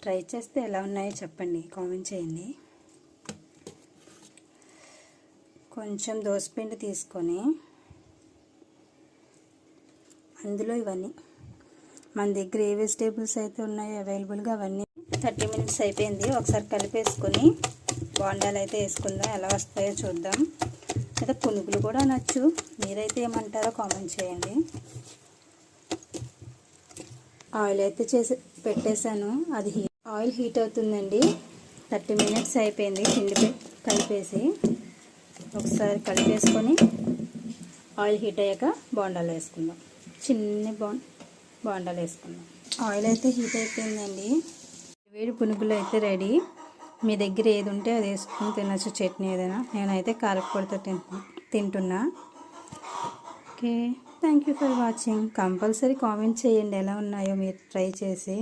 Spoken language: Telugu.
ట్రై చేస్తే ఎలా ఉన్నాయో చెప్పండి, కామెంట్ చేయండి. కొంచెం దోసపిండి తీసుకొని అందులో ఇవన్నీ మన దగ్గర ఏ వెజిటేబుల్స్ అయితే ఉన్నాయో అవైలబుల్గా అవన్నీ 30 మినిట్స్ అయిపోయింది. ఒకసారి కలిపేసుకొని బోండాలు అయితే వేసుకుందాం, ఎలా వస్తాయో చూద్దాం. లేదా పునుగులు కూడా అనొచ్చు, మీరైతే ఏమంటారో కామెంట్ చేయండి. ఆయిల్ అయితే పెట్టేశాను, అది ఆయిల్ హీట్ అవుతుందండి. 30 మినిట్స్ అయిపోయింది. పిండి కలిపేసి ఒకసారి కలిపేసుకొని ఆయిల్ హీట్ అయ్యాక బోండాలు వేసుకుందాం. చిన్న బోండాలు వేసుకుందాం. ఆయిల్ అయితే హీట్ అయిపోయిందండి. వేడి పునుగులు అయితే రెడీ. మీ దగ్గర ఏది ఉంటే అది వేసుకొని తినచ్చు, చట్నీ ఏదైనా. నేనైతే కారపొడితో తింటున్నా. Okay, thank you for watching. Compulsory comment చేయండి ఎలా ఉన్నాయో మీరు ట్రై చేసి.